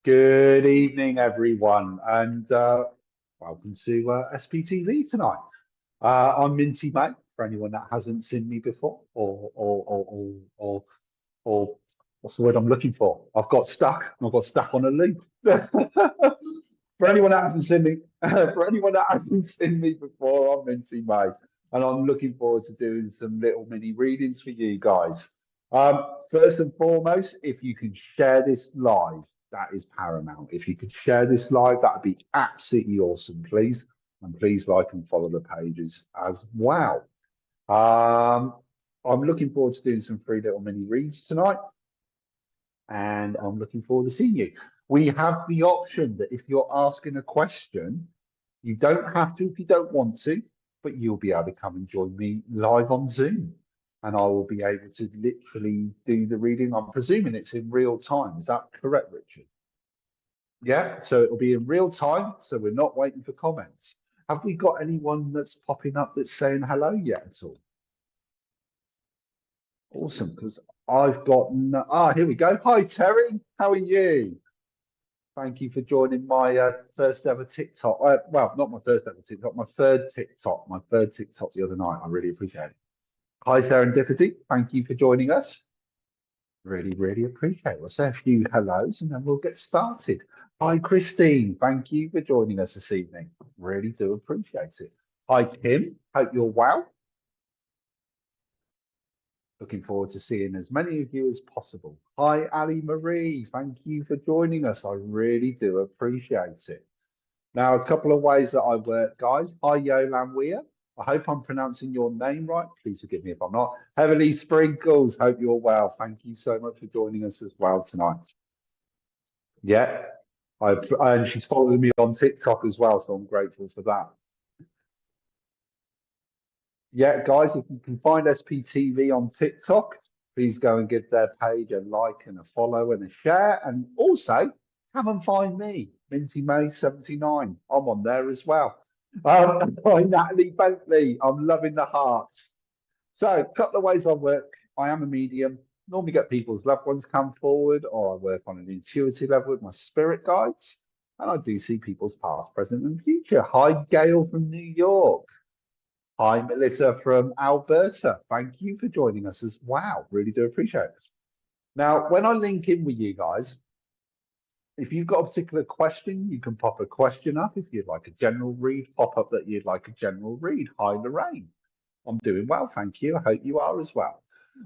Good evening, everyone, and welcome to SPTV tonight. I'm Minty, mate. For anyone that hasn't seen me before, or what's the word I'm looking for? I've got stuck. I've got stuck on a loop. For anyone that hasn't seen me, for anyone that hasn't seen me before, I'm Minty, mate, and I'm looking forward to doing some little mini readings for you guys. First and foremost, if you can share this live, that is paramount. If you could share this live, that would be absolutely awesome, please. And please like and follow the pages as well. I'm looking forward to doing some free little mini reads tonight, and I'm looking forward to seeing you. We have the option that if you're asking a question, you don't have to if you don't want to, but you'll be able to come and join me live on Zoom. And I will be able to literally do the reading. I'm presuming it's in real time. Is that correct, Richard? Yeah, so it'll be in real time, so we're not waiting for comments. Have we got anyone that's popping up that's saying hello yet at all? Awesome, because I've got no, here we go. Hi Terry, how are you? Thank you for joining my first ever TikTok. Well, not my first ever TikTok, my third TikTok. My third TikTok the other night. I really appreciate it. Hi Serendipity, thank you for joining us. Really, really appreciate it. We'll say a few hellos and then we'll get started. Hi, Christine. Thank you for joining us this evening. Really do appreciate it. Hi, Kim. Hope you're well. Looking forward to seeing as many of you as possible. Hi, Ali Marie. Thank you for joining us. I really do appreciate it. Now, a couple of ways that I work, guys. Hi, Yolan Weir. I hope I'm pronouncing your name right. Please forgive me if I'm not. Heavenly Sprinkles, hope you're well. Thank you so much for joining us as well tonight. Yeah, and she's following me on TikTok as well, so I'm grateful for that. Yeah, guys, if you can find SPTV on TikTok, please go and give their page a like and a follow and a share. And also, come and find me, Minty May 79. I'm on there as well. Hi, Natalie Bentley. I'm loving the hearts. So, a couple of ways I work. I am a medium. Normally get people's loved ones come forward, or I work on an intuitive level with my spirit guides. And I do see people's past, present, and future. Hi, Gail from New York. Hi, Melissa from Alberta. Thank you for joining us as well. Really do appreciate it. Now, when I link in with you guys, if you've got a particular question, you can pop a question up. If you'd like a general read, pop up that you'd like a general read. Hi, Lorraine. I'm doing well, thank you. I hope you are as well.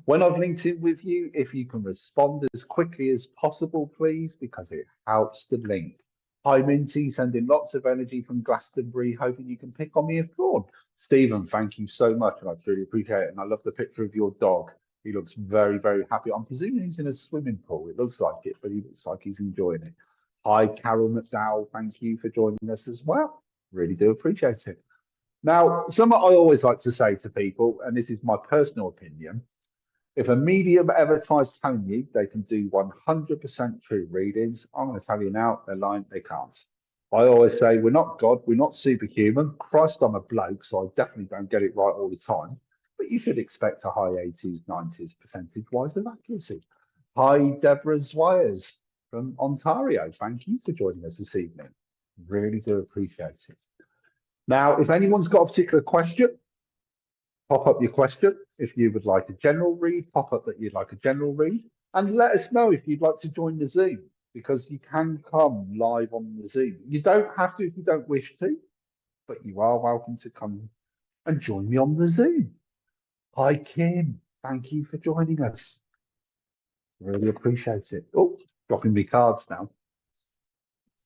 When I've linked in with you, if you can respond as quickly as possible, please, because it helps the link. Hi, Minty, sending lots of energy from Glastonbury, hoping you can pick on me if drawn. Stephen, thank you so much, and I truly appreciate it. And I love the picture of your dog. He looks very, very happy. I'm presuming he's in a swimming pool. It looks like it, but he looks like he's enjoying it. Hi, Carol McDowell, thank you for joining us as well. Really do appreciate it. Now, something I always like to say to people, and this is my personal opinion, if a medium ever tries telling you they can do 100% true readings, I'm going to tell you now, they're lying, they can't. I always say, we're not God, we're not superhuman. Christ, I'm a bloke, so I definitely don't get it right all the time. But you should expect a high 80s, 90s percentage-wise of accuracy. Hi, Deborah Zwires from Ontario. Thank you for joining us this evening. Really do appreciate it. Now, if anyone's got a particular question, pop up your question. If you would like a general read, pop up that you'd like a general read. And let us know if you'd like to join the Zoom, because you can come live on the Zoom. You don't have to if you don't wish to, but you are welcome to come and join me on the Zoom. Hi, Kim. Thank you for joining us. Really appreciate it. Oh, dropping me cards now.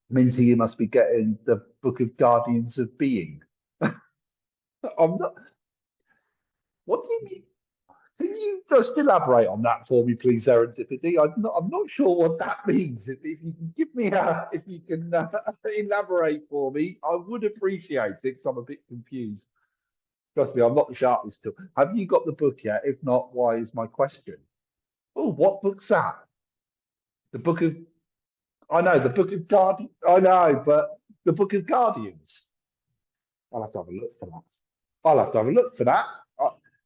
Minty, you must be getting the Book of Guardians of Being. I'm not. What do you mean? Can you just elaborate on that for me, please, Serendipity? I'm not sure what that means. If you can give me if you can elaborate for me, I would appreciate it, because I'm a bit confused. Trust me, I'm not the sharpest tool. Have you got the book yet? If not, why is my question? Oh, what book's that? The Book of, I know, the Book of Guardians. I know, but the Book of Guardians. I'll have to have a look for that. I'll have to have a look for that.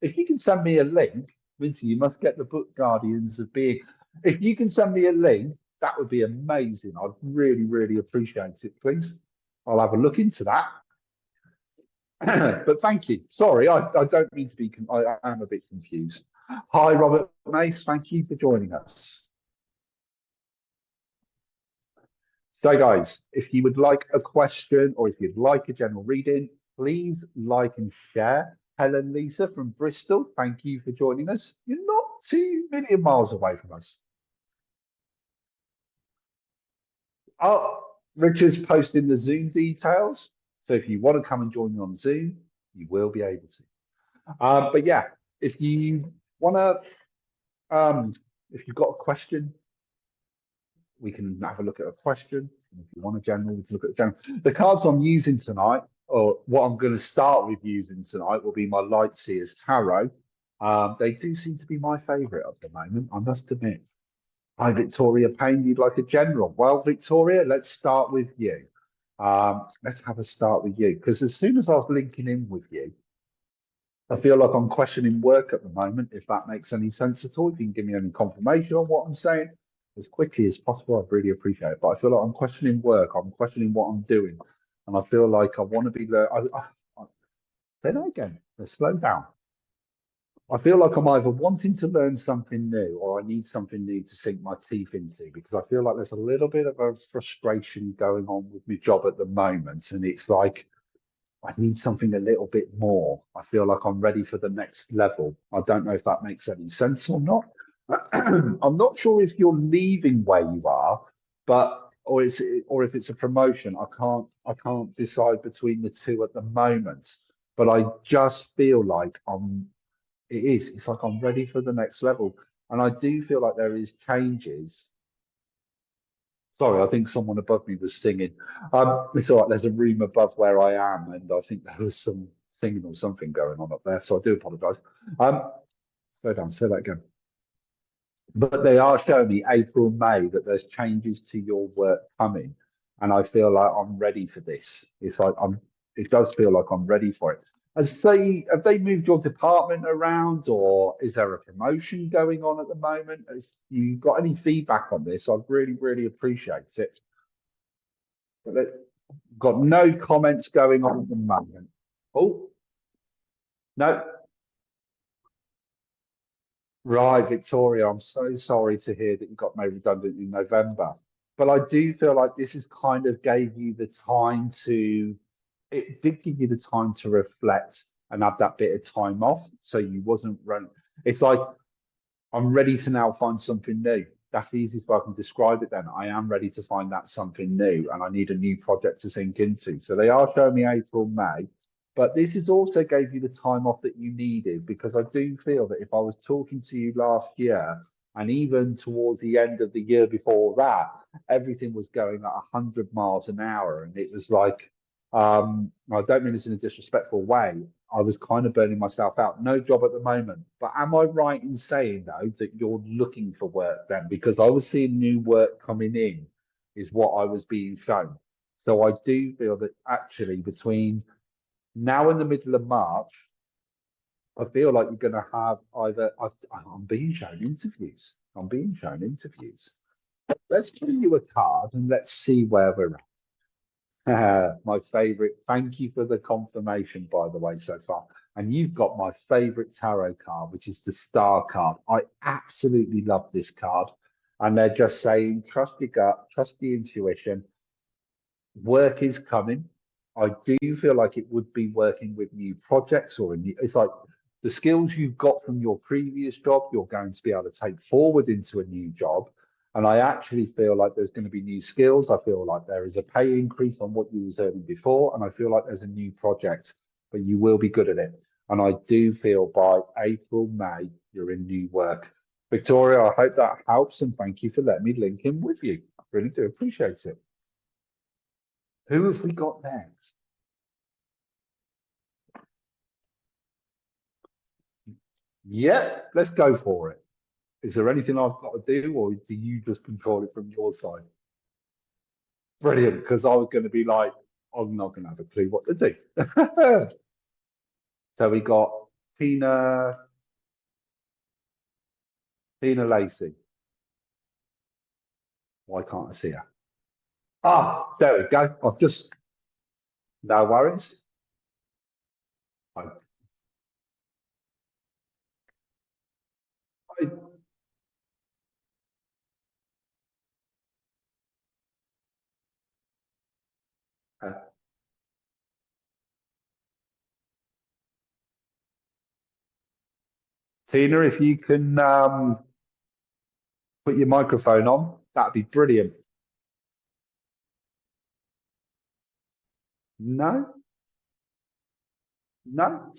If you can send me a link, Minty, you must get the book Guardians of Being. If you can send me a link, that would be amazing. I'd really, really appreciate it, please. I'll have a look into that. But thank you. Sorry, I don't mean to be, I am a bit confused. Hi, Robert Mace. Thank you for joining us. So, guys, if you would like a question or if you'd like a general reading, please like and share. Helen Lisa from Bristol, thank you for joining us. You're not 2 million miles away from us. Oh, Richard's posting the Zoom details. So if you want to come and join me on Zoom, you will be able to. But yeah, if you want to, if you've got a question, we can have a look at a question. If you want a general, we can look at a general. The cards I'm using tonight, or what I'm going to start with using tonight, will be my Light Seers Tarot. They do seem to be my favourite at the moment, I must admit. Hi, Victoria Payne, you'd like a general. Well, Victoria, let's start with you. Let's have a start with you, because as soon as I was linking in with you, I feel like I'm questioning work at the moment, if that makes any sense at all. If you can give me any confirmation on what I'm saying as quickly as possible, I'd really appreciate it. But I feel like I'm questioning work, I'm questioning what I'm doing, and I feel like I want to be there. Say that again. Let's slow down. I feel like I'm either wanting to learn something new or I need something new to sink my teeth into, because I feel like there's a little bit of a frustration going on with my job at the moment. And it's like, I need something a little bit more. I feel like I'm ready for the next level. I don't know if that makes any sense or not. I'm not sure if you're leaving where you are, but or if it's a promotion. I can't decide between the two at the moment. But I just feel like it's like I'm ready for the next level. And I do feel like there is changes. Sorry, I think someone above me was singing. It's all right. There's a room above where I am, and I think there was some singing or something going on up there. So I do apologise. Slow down. Say that again. But they are showing me April, May that there's changes to your work coming, and I feel like I'm ready for this. It's like I'm. It does feel like I'm ready for it. Have they moved your department around, or is there a promotion going on at the moment? If you got any feedback on this, I'd really, really appreciate it. But got no comments going on at the moment. Oh, no. Right, Victoria, I'm so sorry to hear that you got made redundant in November. But I do feel like this has kind of gave you the time to, it did give you the time to reflect and have that bit of time off. So you wasn't run. It's like, I'm ready to now find something new. That's the easiest way I can describe it then. I am ready to find that something new and I need a new project to sink into. So they are showing me April, May, but this is also gave you the time off that you needed, because I do feel that if I was talking to you last year and even towards the end of the year before that, everything was going at 100 miles an hour. And it was like, I don't mean this in a disrespectful way. I was kind of burning myself out. No job at the moment. But am I right in saying, though, that you're looking for work then? Because I was seeing new work coming in, is what I was being shown. So I do feel that actually between now and the middle of March, I feel like you're going to have I'm being shown interviews. I'm being shown interviews. Let's give you a card and let's see where we're at. My favorite. Thank you for the confirmation, by the way, so far. And you've got my favorite tarot card, which is the Star card. I absolutely love this card. And they're just saying, trust your gut, trust the intuition. Work is coming. I do feel like it would be working with new projects or it's like the skills you've got from your previous job, you're going to be able to take forward into a new job. And I actually feel like there's going to be new skills. I feel like there is a pay increase on what you was earning before. And I feel like there's a new project, but you will be good at it. And I do feel by April, May, you're in new work. Victoria, I hope that helps. And thank you for letting me link in with you. I really do appreciate it. Who have we got next? Yeah, let's go for it. Is there anything I've got to do, or do you just control it from your side? Brilliant, because I was going to be like, I'm not going to have a clue what to do. So we got Tina, Tina Lacey. Why can't I see her? Ah, there we go. I've just, no worries. I, I, uh, Tina, if you can put your microphone on, that'd be brilliant. No, no.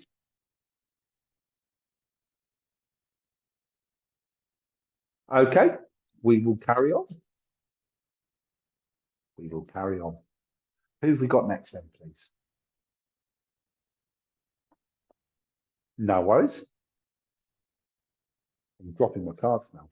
Okay, we will carry on. We will carry on. Who have we got next then, please? No worries. I'm dropping my cards now.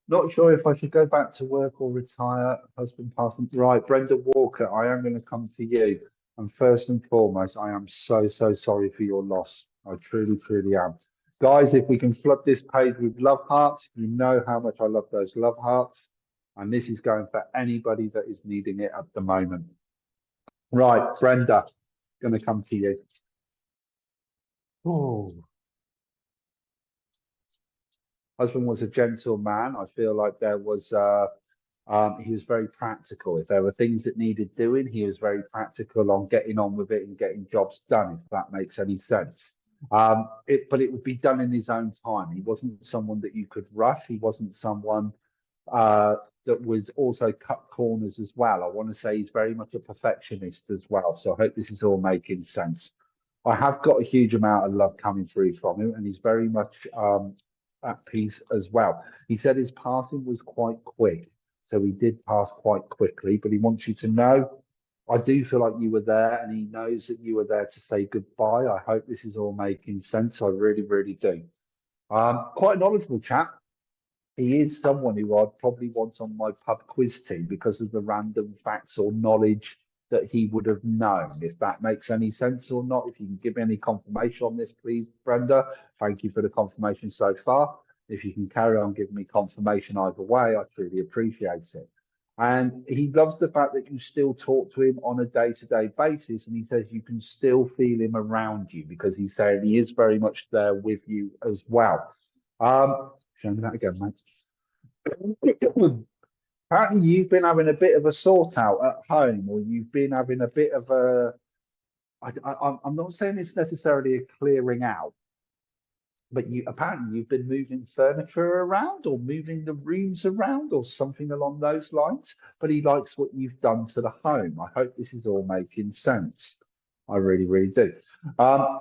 Not sure if I should go back to work or retire. Husband passed on. Right, Brenda Walker, I am going to come to you. And first and foremost, I am so, so sorry for your loss. I truly, truly am. Guys, if we can flood this page with love hearts, you know how much I love those love hearts. And this is going for anybody that is needing it at the moment. Right, Brenda, going to come to you. Oh, husband was a gentle man. I feel like there was he was very practical. If there were things that needed doing, he was very practical on getting on with it and getting jobs done, if that makes any sense. But it would be done in his own time. He wasn't someone that you could rush. He wasn't someone uh, that would also cut corners as well. I want to say he's very much a perfectionist as well. So I hope this is all making sense. I have got a huge amount of love coming through from him, and he's very much at peace as well. He said his passing was quite quick, so he did pass quite quickly, but he wants you to know I do feel like you were there, and he knows that you were there to say goodbye. I hope this is all making sense. I really, really do. Quite a knowledgeable chap. He is someone who I'd probably want on my pub quiz team because of the random facts or knowledge that he would have known. If that makes any sense or not, if you can give me any confirmation on this, please, Brenda. Thank you for the confirmation so far. If you can carry on giving me confirmation either way, I truly appreciate it. And he loves the fact that you still talk to him on a day-to-day basis, and he says you can still feel him around you because he's saying he is very much there with you as well. Show me that again, mate. Apparently, you've been having a bit of a sort out at home, or you've been having a bit of a. I'm not saying it's necessarily a clearing out, but you apparently you've been moving furniture around or moving the rooms around or something along those lines. But he likes what you've done to the home. I hope this is all making sense. I really, really do. Show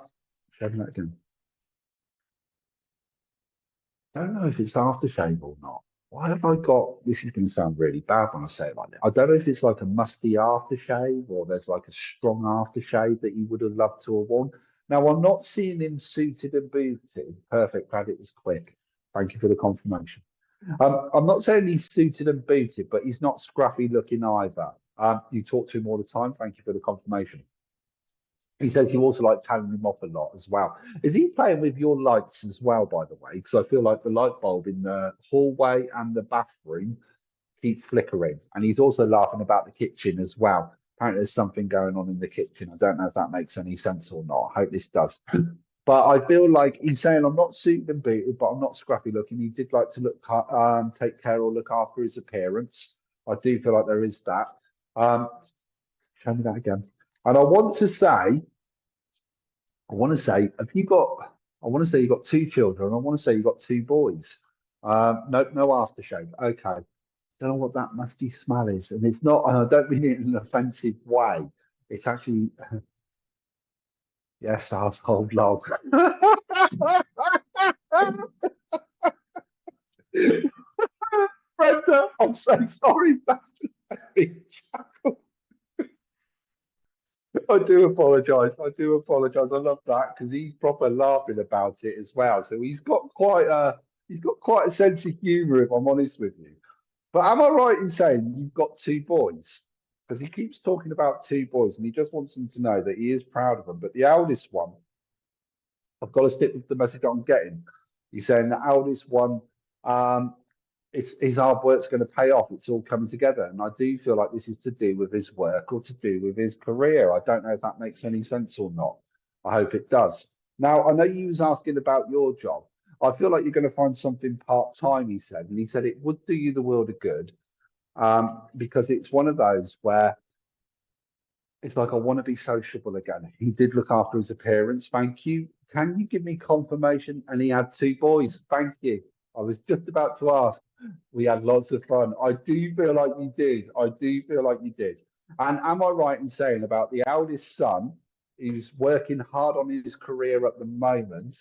me that again. I don't know if it's aftershave or not. Why have I got this? Is going to sound really bad when I say it like that. I don't know if it's like a musty aftershave or there's like a strong aftershave that you would have loved to have worn. Now, I'm not seeing him suited and booted. Perfect, glad it was quick. Thank you for the confirmation. I'm not saying he's suited and booted, but he's not scruffy looking either. You talk to him all the time. Thank you for the confirmation. He says you also like telling him off a lot as well. Is he playing with your lights as well, by the way? Because I feel like the light bulb in the hallway and the bathroom keeps flickering. And he's also laughing about the kitchen as well. Apparently, there's something going on in the kitchen. I don't know if that makes any sense or not. I hope this does. But I feel like he's saying I'm not suited and booted, but I'm not scruffy looking. He did like to take care or look after his appearance. I do feel like there is that. Um, show me that again. And I want to say, have you got? I want to say you got two children. I want to say you got two boys. No, no aftershave. Okay. Don't know what that musty smell is, and it's not. And I don't mean it in an offensive way. It's actually yes, asshole log. Brenda, I'm so sorry. I do apologise. I do apologise. I love that because he's proper laughing about it as well. So he's got quite a sense of humour, if I'm honest with you. But am I right in saying you've got two boys? Because he keeps talking about two boys, and he just wants them to know that he is proud of them. But the eldest one, I've got to stick with the message I'm getting. He's saying the eldest one. Um, his hard work's going to pay off. It's all coming together. And I do feel like this is to do with his work or to do with his career. I don't know if that makes any sense or not. I hope it does. Now, I know you was asking about your job. I feel like you're going to find something part-time, he said. And he said it would do you the world of good, because it's one of those where it's like, I want to be sociable again. He did look after his appearance. Thank you. Can you give me confirmation? And he had two boys. Thank you. I was just about to ask. We had lots of fun. I do feel like you did. I do feel like you did. And am I right in saying about the eldest son, who's working hard on his career at the moment,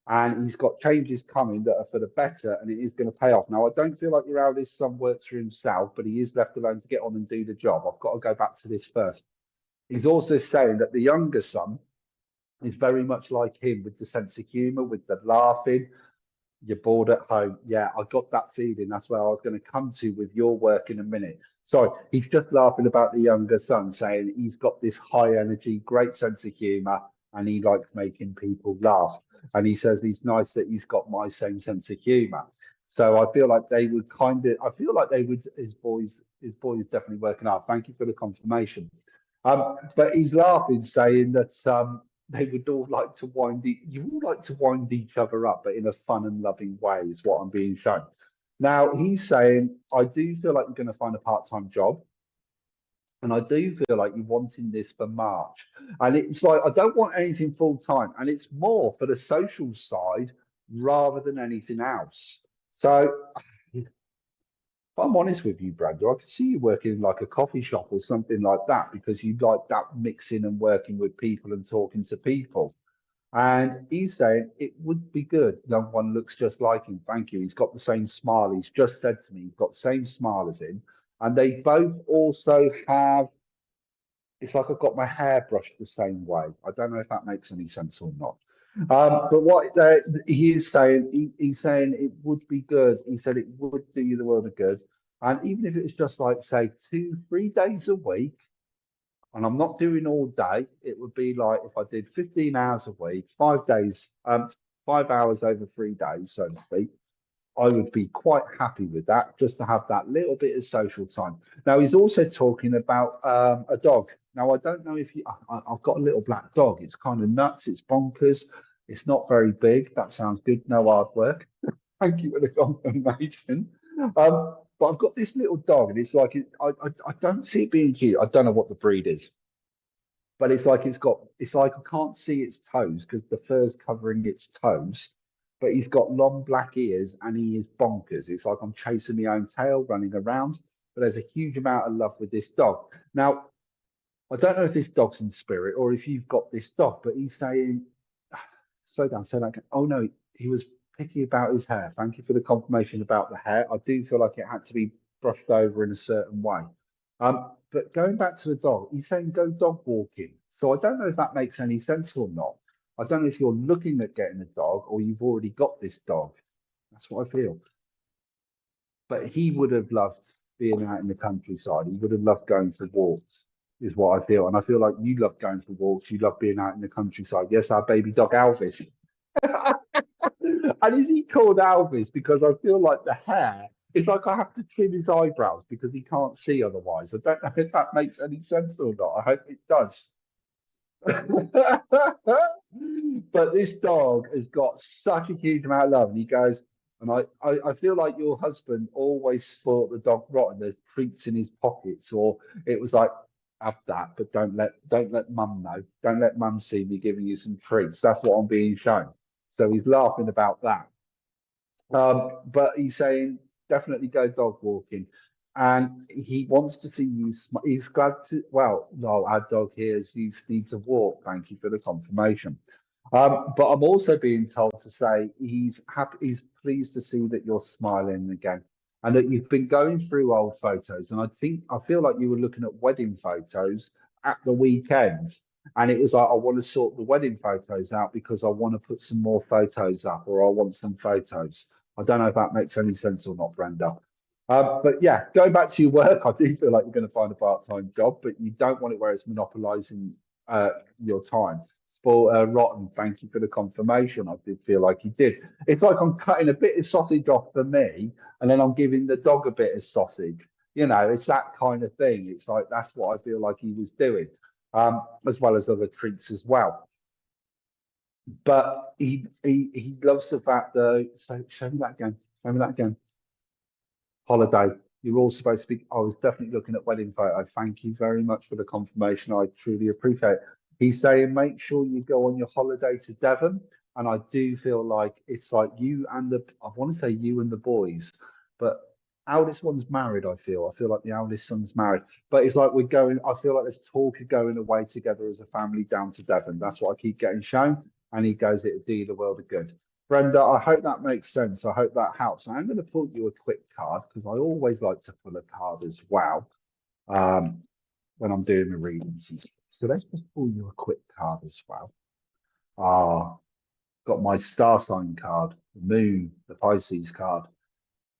and he's got changes coming that are for the better, and it is going to pay off. Now, I don't feel like your eldest son works for himself, but he is left alone to get on and do the job. I've got to go back to this first. He's also saying that the younger son is very much like him with the sense of humor, with the laughing. You're bored at home. Yeah, I got that feeling. That's where I was going to come to with your work in a minute. Sorry, he's just laughing about the younger son, saying he's got this high energy, great sense of humor, and he likes making people laugh. And he says he's nice that he's got my same sense of humor. So I feel like they would I feel like they would, his boys definitely working hard. Thank you for the confirmation. But he's laughing, saying that they would all like to you all like to wind each other up, but in a fun and loving way, is what I'm being shown. Now he's saying, I do feel like you're going to find a part-time job, and I do feel like you're wanting this for March. And it's like, I don't want anything full-time, and it's more for the social side rather than anything else. So if I'm honest with you, Brandon, I could see you working in like a coffee shop or something like that, because you like that mixing and working with people and talking to people. And he's saying it would be good. Young one looks just like him. Thank you. He's got the same smile. He's just said to me, he's got the same smile as him. And they both also have, it's like I've got my hair brushed the same way. I don't know if that makes any sense or not. But what he is saying, he's saying it would be good. He said it would do you the world of good. And even if it's just like, say, 3 days a week, and I'm not doing all day, it would be like if I did 15 hours a week, 5 days, 5 hours over 3 days, so to speak. I would be quite happy with that, just to have that little bit of social time. Now, he's also talking about a dog. Now, I don't know if I've got a little black dog. It's kind of nuts. It's bonkers. It's not very big. That sounds good. No hard work. Thank you for the confirmation. But I've got this little dog, and it's like, I don't see it being cute. I don't know what the breed is, but it's like I can't see its toes because the fur's covering its toes. But he's got long black ears and he is bonkers. It's like I'm chasing my own tail, running around. But there's a huge amount of love with this dog. Now, I don't know if this dog's in spirit or if you've got this dog, but he's saying, slow down, say that again. Oh no, he was picky about his hair. Thank you for the confirmation about the hair. I do feel like it had to be brushed over in a certain way. But going back to the dog, he's saying go dog walking. So I don't know if that makes any sense or not. I don't know if you're looking at getting a dog or you've already got this dog. That's what I feel. But he would have loved being out in the countryside. He would have loved going for walks, is what I feel. And I feel like you love going for walks. You love being out in the countryside. Yes, our baby dog Alvis. And is he called Alvis because I feel like the hair, it's like I have to trim his eyebrows because he can't see otherwise. I don't know if that makes any sense or not. I hope it does. But this dog has got such a huge amount of love, and he goes, and I feel like your husband always spoiled the dog rotten. There's treats in his pockets, or it was like, have that, but don't let mum know. Don't let mum see me giving you some treats. That's what I'm being shown. So he's laughing about that. But he's saying definitely go dog walking. And he wants to see you. He's glad to. Well, no, our dog here needs a walk. Thank you for the confirmation. But I'm also being told to say he's happy. He's pleased to see that you're smiling again, and that you've been going through old photos. And I feel like you were looking at wedding photos at the weekend, and it was like I want to sort the wedding photos out because I want to put some more photos up, or I want some photos. I don't know if that makes any sense or not, Brenda. But yeah, going back to your work, I do feel like you're going to find a part-time job, but you don't want it where it's monopolizing your time. rotten. Thank you for the confirmation. I did feel like he did. It's like I'm cutting a bit of sausage off for me, and then I'm giving the dog a bit of sausage. You know, it's that kind of thing. It's like that's what I feel like he was doing, as well as other treats as well. But he loves the fact that. So show me that again. Show me that again. Holiday. You're all supposed to be. I was definitely looking at wedding photo. Thank you very much for the confirmation. I truly appreciate it. He's saying make sure you go on your holiday to Devon. And I do feel like it's like you and the, I want to say you and the boys, but eldest one's married, I feel like the eldest son's married. But it's like we're going, I feel like there's talk of going away together as a family down to Devon. That's what I keep getting shown. And he goes, it'll do you the world of good. Brenda, I hope that makes sense. I hope that helps. I'm going to pull you a quick card because I always like to pull a card as well when I'm doing the readings. So let's just pull you a quick card as well. Got my star sign card, the moon, the Pisces card.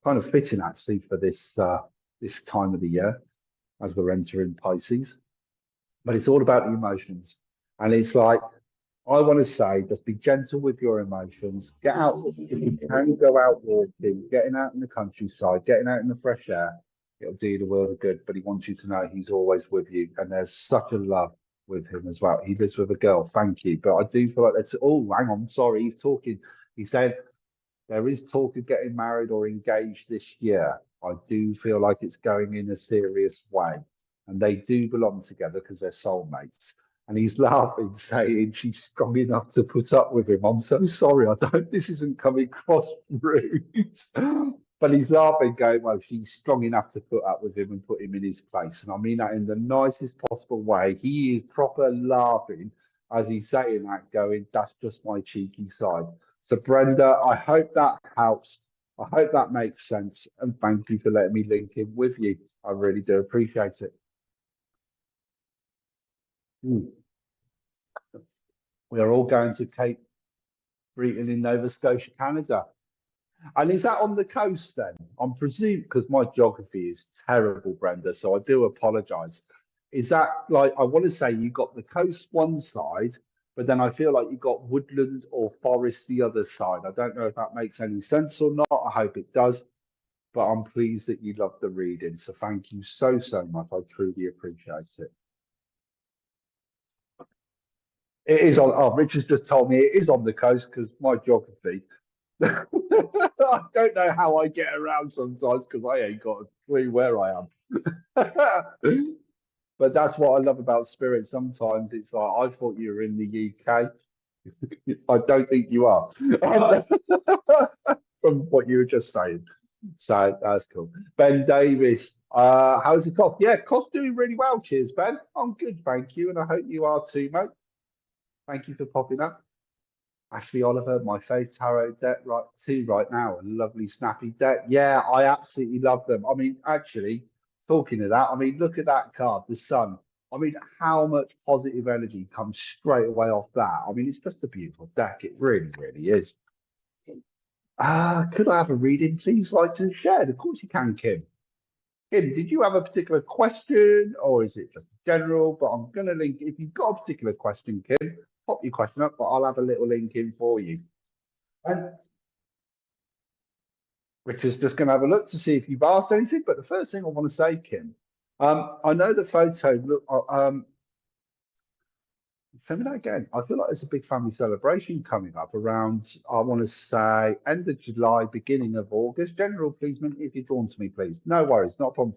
Kind of fitting actually for this time of the year as we're entering Pisces. But it's all about the emotions. And it's like I want to say, just be gentle with your emotions. Get out, if you can go out walking, getting out in the countryside, getting out in the fresh air, it'll do you the world of good. But he wants you to know he's always with you. And there's such a love with him as well. He lives with a girl, thank you. But I do feel like that's, oh, hang on, sorry, he's talking. He said, there is talk of getting married or engaged this year. I do feel like it's going in a serious way. And they do belong together because they're soulmates. And he's laughing, saying she's strong enough to put up with him. I'm so sorry. I don't, this isn't coming across rude. But he's laughing, going, well, she's strong enough to put up with him and put him in his place. And I mean that in the nicest possible way. He is proper laughing as he's saying that, going, that's just my cheeky side. So, Brenda, I hope that helps. I hope that makes sense. And thank you for letting me link in with you. I really do appreciate it. Mm. We are all going to Cape Breton in Nova Scotia, Canada. And is that on the coast then? I'm presuming because my geography is terrible, Brenda, so I do apologise. Is that like I want to say you got the coast one side, but then I feel like you got woodland or forest the other side. I don't know if that makes any sense or not. I hope it does. But I'm pleased that you love the reading. So thank you so, so much. I truly appreciate it. It is on, oh, Richard's just told me it is on the coast because my geography. I don't know how I get around sometimes because I ain't got a clue where I am. But that's what I love about spirit. Sometimes it's like I thought you were in the UK. I don't think you are. From what you were just saying. So that's cool. Ben Davis, how's the cough? Yeah, cough's doing really well. Cheers, Ben. I'm good, thank you, and I hope you are too, mate. Thank you for popping up. Ashley Oliver, my fave tarot deck right too right now. A lovely snappy deck. Yeah, I absolutely love them. I mean, actually, talking of that, I mean, look at that card, the sun. I mean, how much positive energy comes straight away off that? I mean, it's just a beautiful deck. It really, really is. Could I have a reading, please? Like and shared. Of course you can, Kim. Kim, did you have a particular question or is it just general? But I'm going to link, if you've got a particular question, Kim, pop your question up, but I'll have a little link in for you. And Richard's just going to have a look to see if you've asked anything. But the first thing I want to say, Kim, I know the photo, look, tell me that again. I feel like there's a big family celebration coming up around, I want to say, end of July, beginning of August. General, please, Minty, if you're drawn to me, please. No worries, not a problem.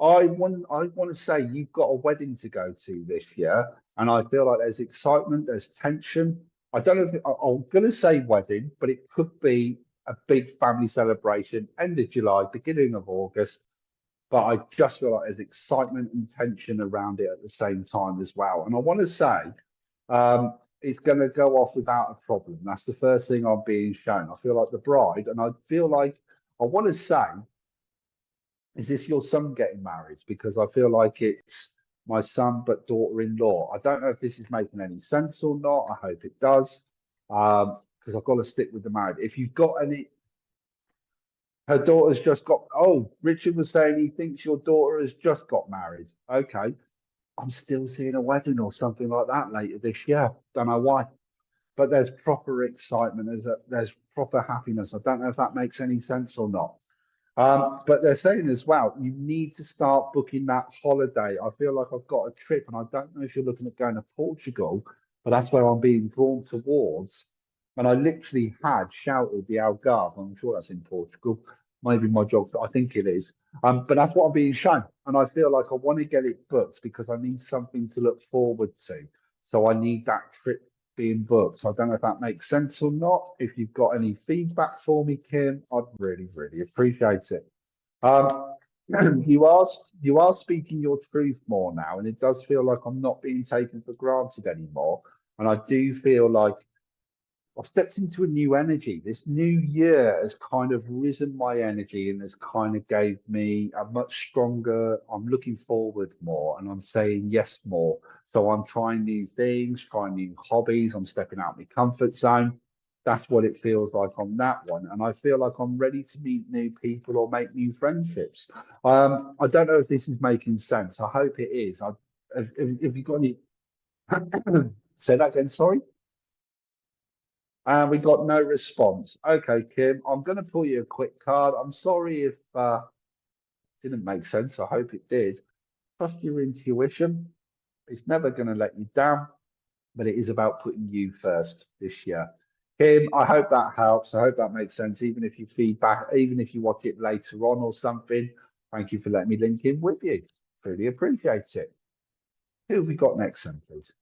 I want to say you've got a wedding to go to this year, and I feel like there's excitement, there's tension. I don't know if I'm going to say wedding, but it could be a big family celebration, end of July, beginning of August. But I just feel like there's excitement and tension around it at the same time as well. And I want to say it's going to go off without a problem. That's the first thing I'm being shown. I feel like the bride, and I feel like I want to say, is this your son getting married? Because I feel like it's my son but daughter-in-law. I don't know if this is making any sense or not. I hope it does, because I've got to stick with the married. If you've got any, her daughter's just got. Oh, Richard was saying he thinks your daughter has just got married. Okay. I'm still seeing a wedding or something like that later this year. Don't know why, but there's proper excitement. There's proper happiness. I don't know if that makes any sense or not. But they're saying as well, you need to start booking that holiday. I feel like I've got a trip, and I don't know if you're looking at going to Portugal, but that's where I'm being drawn towards. And I literally had shouted the Algarve. I'm sure that's in Portugal. Maybe my geography, I think it is. But that's what I'm being shown. And I feel like I want to get it booked because I need something to look forward to. So I need that trip being booked. So I don't know if that makes sense or not. If you've got any feedback for me, Kim, I'd really, really appreciate it. Um, you are speaking your truth more now, and it does feel like I'm not being taken for granted anymore. And I do feel like I've stepped into a new energy. This new year has kind of risen my energy and has kind of gave me a much stronger, I'm looking forward more and I'm saying yes more. So I'm trying new things, trying new hobbies, I'm stepping out of my comfort zone. That's what it feels like on that one. And I feel like I'm ready to meet new people or make new friendships. I don't know if this is making sense. I hope it is. Have you got any? Say that again, sorry. And we got no response. Okay, Kim, I'm going to pull you a quick card. I'm sorry if it didn't make sense. I hope it did. Trust your intuition. It's never going to let you down, but it is about putting you first this year. Kim, I hope that helps. I hope that makes sense. Even if you feedback, even if you watch it later on or something, thank you for letting me link in with you. Really appreciate it. Who have we got next, then, please?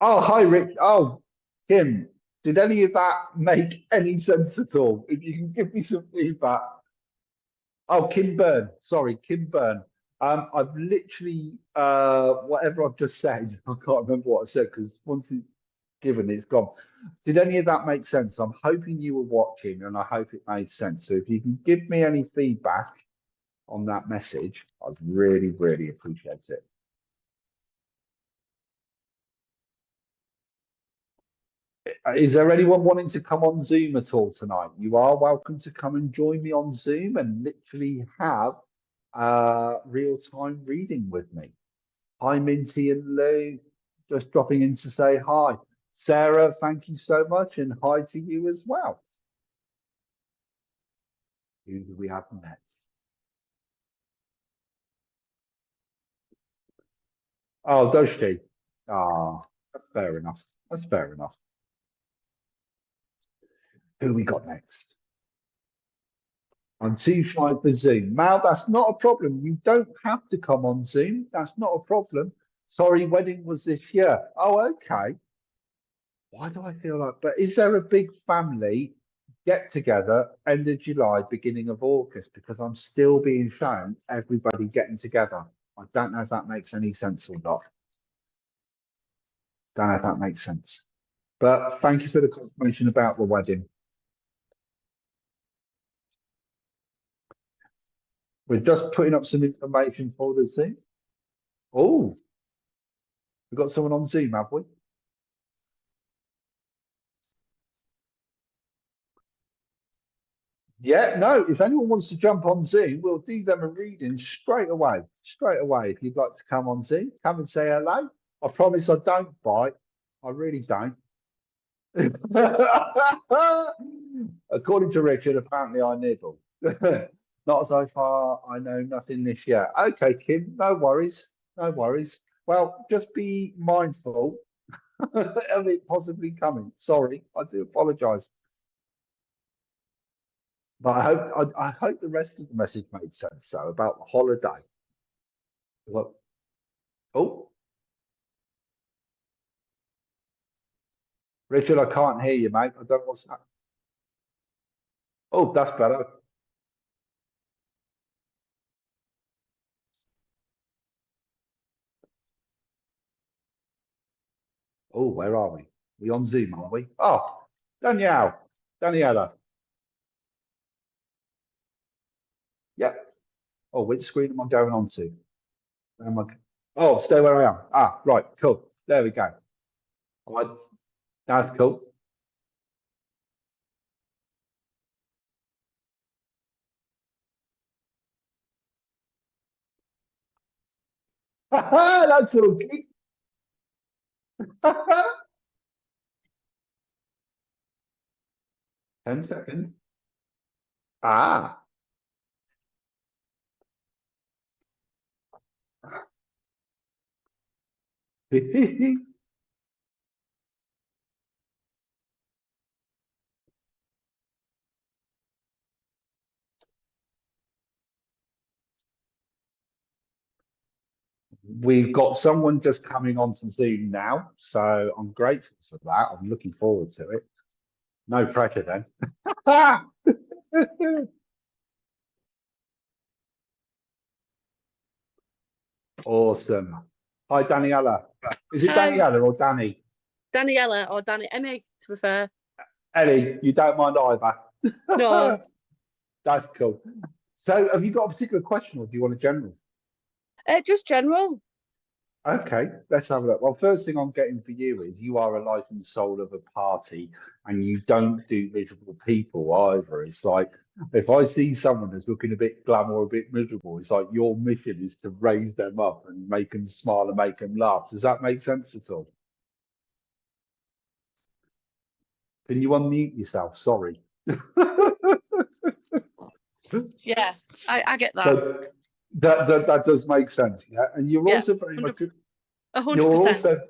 Oh, hi, Rick. Oh, Kim, did any of that make any sense at all? If you can give me some feedback. Oh, Kim Byrne. Sorry, Kim Byrne. I've literally, whatever I've just said, I can't remember what I said because once it's given, it's gone. Did any of that make sense? I'm hoping you were watching and I hope it made sense. So if you can give me any feedback on that message, I'd really, really appreciate it. Is there anyone wanting to come on Zoom at all tonight? You are welcome to come and join me on Zoom and literally have real-time reading with me. Hi, Minty and Lou, just dropping in to say hi. Sarah, thank you so much, and hi to you as well. Who do we have next? Oh, does she? Ah, that's fair enough. That's fair enough. Who we got next? I'm too shy for Zoom. Mal, that's not a problem. You don't have to come on Zoom. That's not a problem. Sorry, wedding was this year. Oh, okay. Why do I feel like, but is there a big family get together end of July, beginning of August? Because I'm still being shown everybody getting together. I don't know if that makes any sense or not. Don't know if that makes sense. But thank you for the confirmation about the wedding. We're just putting up some information for the Zoom. Oh, we've got someone on Zoom, have we? Yeah, no, if anyone wants to jump on Zoom, we'll do them a reading straight away. Straight away. If you'd like to come on Zoom, come and say hello. I promise I don't bite. I really don't. According to Richard, apparently I nibble. Not so far, I know nothing this year. Okay, Kim, no worries. No worries. Well, just be mindful of it possibly coming. Sorry, I do apologise. But I hope the rest of the message made sense. So about the holiday. Well, oh, Richard, I can't hear you, mate. I don't know what's that. Oh, that's better. Oh, where are we? We on Zoom, are we? Oh, Danielle, Daniela. Yep. Oh, which screen am I going on to? Where am I? Oh, stay where I am. Ah, right, cool. There we go. All right, that's cool. That's all good. 10 seconds. Ah. We've got someone just coming onto Zoom now, so I'm grateful for that. I'm looking forward to it. No pressure then. Awesome. Hi, Daniela. Is it Hi, Daniela or Danny? Daniela or Danny, any to be fair. Ellie, you don't mind No, either. That's cool. So, have you got a particular question or do you want a general? just general. Okay, let's have a look. Well, first thing I'm getting for you is you are a life and soul of a party and you don't do miserable people either. It's like if I see someone that's looking a bit glum or a bit miserable, it's like your mission is to raise them up and make them smile and make them laugh. Does that make sense at all? Can you unmute yourself? Sorry. Yeah, I get that. So that does make sense, yeah. And you're Yeah, also very much 100%. you're also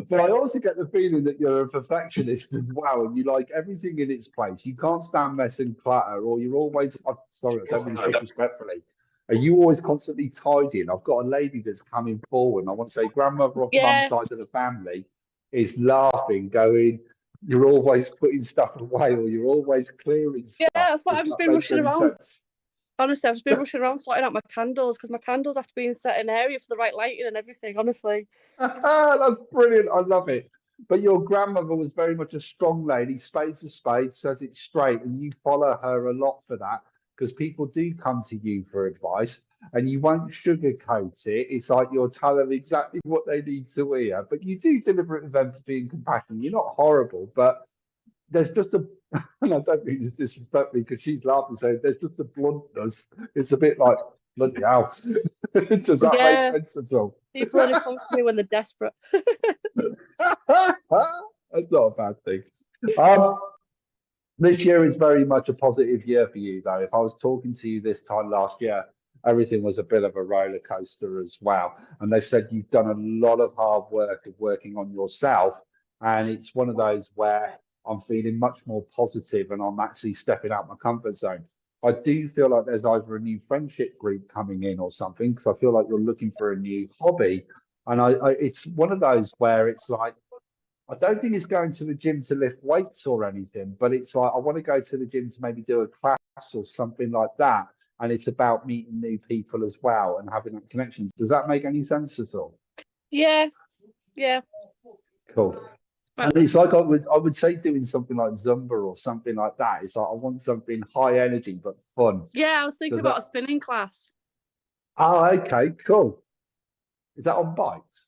but I also get the feeling that you're a perfectionist as well, and you like everything in its place. You can't stand mess and clutter, or you're always. I'm sorry, I don't mean this disrespectfully. Are you always constantly tidying? I've got a lady that's coming forward, and I want to say grandmother off mum's Yeah, side of the family is laughing, going, "You're always putting stuff away, or you're always clearing yeah, stuff." that's what If I've just that been makes rushing any around. sense. Honestly, I've just been rushing around sorting out my candles because my candles have to be in a certain area for the right lighting and everything, honestly. That's brilliant. I love it. But your grandmother was very much a strong lady, spade's a spade, says it straight, and you follow her a lot for that because people do come to you for advice and you won't sugarcoat it. It's like you'll tell them exactly what they need to hear, but you do deliver it with empathy and compassion. You're not horrible, but there's just a, and I don't mean to disrespect me because she's laughing, so there's just a bluntness. It's a bit like, bloody hell. Does that make Yeah, sense at all? people only come to me when they're desperate. That's not a bad thing. Um, this year is very much a positive year for you, though. If I was talking to you this time last year, everything was a bit of a roller coaster as well. And they've said you've done a lot of hard work of working on yourself. And it's one of those where I'm feeling much more positive and I'm actually stepping out my comfort zone. I do feel like there's either a new friendship group coming in or something, because I feel like you're looking for a new hobby. And it's one of those where it's like, I don't think it's going to the gym to lift weights or anything, but it's like I want to go to the gym to maybe do a class or something like that. And it's about meeting new people as well and having that connection. Does that make any sense at all? Yeah, yeah. Cool. Right. And it's like I would say doing something like Zumba or something like that. It's like I want something high energy but fun. Yeah, I was thinking Does about that? a spinning class. Oh, okay, cool. Is that on bikes?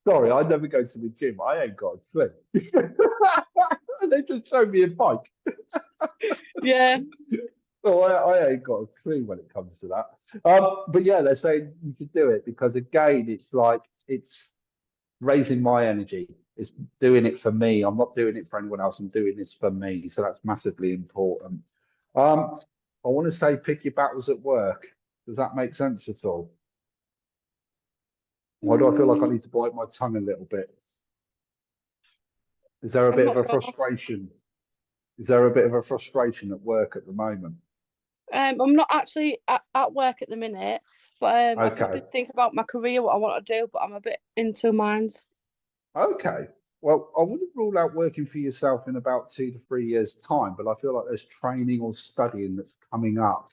Sorry, I never go to the gym. I ain't got a clue. They just showed me a bike. Yeah, So I ain't got a clue when it comes to that. But yeah, they're saying you should do it because again, it's like it's raising my energy. It's doing it for me. I'm not doing it for anyone else. I'm doing this for me. So that's massively important. Um, I want to say pick your battles at work. Does that make sense at all? Why do I feel like I need to bite my tongue a little bit? Is there a I'm bit of not a sure. frustration? Is there a bit of a frustration at work at the moment? I'm not actually at work at the minute, but I've just Okay. been thinking about my career, what I want to do, but I'm a bit in two minds. Okay. Well, I wouldn't rule out working for yourself in about 2 to 3 years' time, but I feel like there's training or studying that's coming up,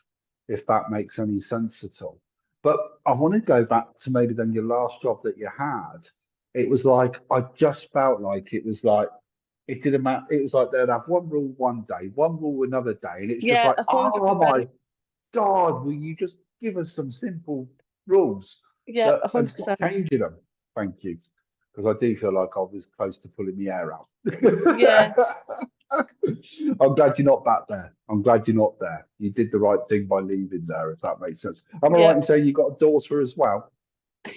if that makes any sense at all. But I want to go back to maybe then your last job that you had. It was like I just felt like it was like it didn't matter. It was like they'd have one rule one day, one rule another day, and it's just Yeah, like, oh 100%. my God, will you just give us some simple rules Yeah, that and stop 100%. changing them? Thank you. because I do feel like I was close to pulling the hair out. Yeah, I'm glad you're not back there. I'm glad you're not there. You did the right thing by leaving there, if that makes sense. Am I right yeah, in saying you got a daughter as well?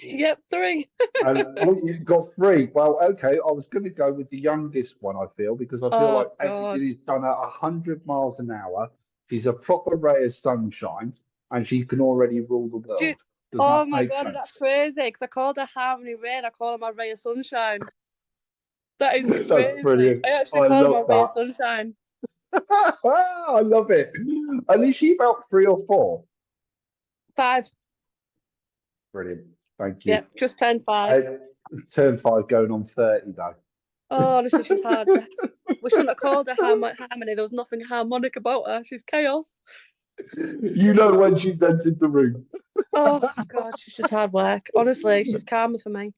yep, 3. And oh, you've got 3. Well, okay. I was going to go with the youngest one. I feel because I feel Oh like God. everything is done at 100 miles an hour. She's a proper ray of sunshine, and she can already rule the Do you- world. Does Oh that my make God, that's sense? crazy. Because I called her Harmony Rain. I call her my ray of sunshine. That is That's crazy. brilliant. I actually I call her my love ray of that. sunshine. I love it. And is she about 3 or 4? 5. Brilliant. Thank you. Yep, just 10, 5. I, turn 5 going on 30 though. Oh, honestly, she's hard. We shouldn't have called her Harmony. There was nothing harmonic about her. She's chaos. You know when she's entered the room. Oh God, she's just hard work. Honestly, she's karma for me.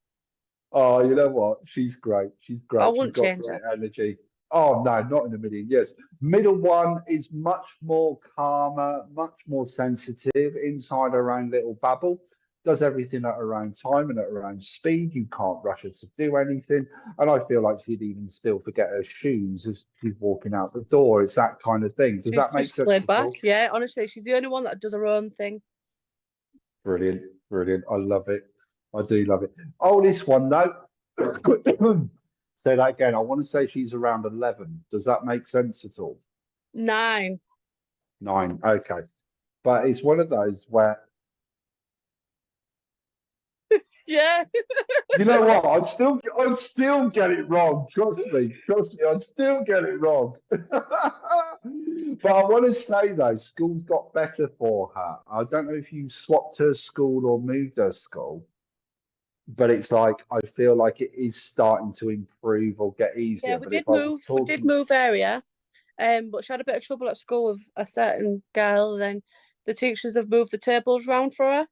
Oh, you know what? She's great. She's I great. She's wouldn't got change great her. energy. Oh no, not in a million years. Middle one is much more calmer, much more sensitive inside her own little bubble. Does everything at her own time and at her own speed. You can't rush her to do anything. And I feel like she'd even still forget her shoes as she's walking out the door. It's that kind of thing. Does She's that make just sense laid at back. all? Yeah, honestly, she's the only one that does her own thing. Brilliant, brilliant. I love it. I do love it. Oh, this one though. Say that again. I want to say she's around 11. Does that make sense at all? 9. 9. Okay. But it's one of those where, Yeah. you know what? I'd still get it wrong. Trust me, I'd still get it wrong. But I want to say though, school's got better for her. I don't know if you swapped her school or moved her school, but it's like I feel like it is starting to improve or get Yeah, easier. we But if did I was move. We did talking, move area. But she had a bit of trouble at school with a certain girl. Then the teachers have moved the tables round for her,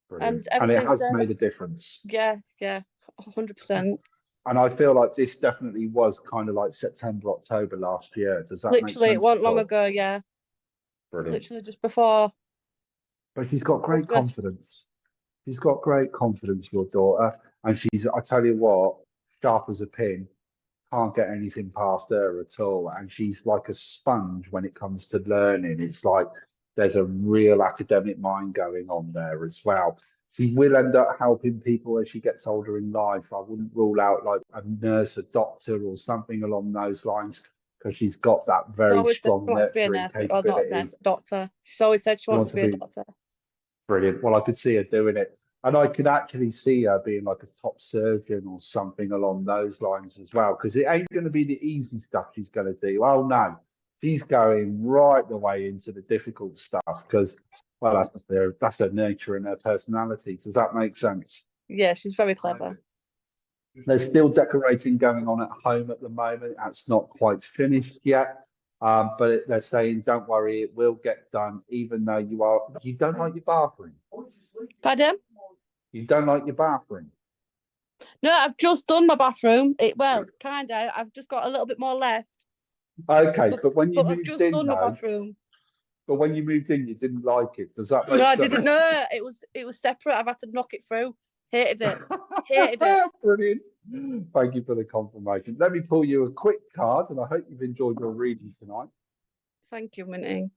brilliant, and ever and it since has then, made a difference. yeah, yeah, 100%. And I feel like this definitely was kind of like September, October last year. Does that make Literally, it sense wasn't at long all? ago. Yeah, Brilliant. literally just before But she's got great Christmas. confidence. She's got great confidence, your daughter. And she's, I tell you what, sharp as a pin, can't get anything past her at all. And she's like a sponge when it comes to learning. It's like there's a real academic mind going on there as well. She will end up helping people as she gets older in life. I wouldn't rule out like a nurse, a doctor, or something along those lines because she's got that She very always said strong she wants to be a nurturing nurse, or not a capability. nurse, a doctor. She's always said she She wants wants to to be a be doctor. brilliant. Well, I could see her doing it. And I could actually see her being like a top surgeon or something along those lines as well, because it ain't going to be the easy stuff she's going to do. Oh, no, she's going right the way into the difficult stuff because, well, that's her nature and her personality. Does that make sense? Yeah, she's very clever. There's still decorating going on at home at the moment. That's not quite finished yet. But they're saying, don't worry, it will get done, even though you don't like your bathroom. Pardon? You don't like your bathroom. No, I've just done my bathroom. Well, kinda. I've just got a little bit more left, Okay, but when you but I've moved just in done my though, bathroom. but when you moved in, you didn't like it. Does that No, make I didn't sense? know. It was separate. I've had to knock it through. Hated it. Hated it. Brilliant. Thank you for the confirmation. Let me pull you a quick card, and I hope you've enjoyed your reading tonight. Thank you, Minty.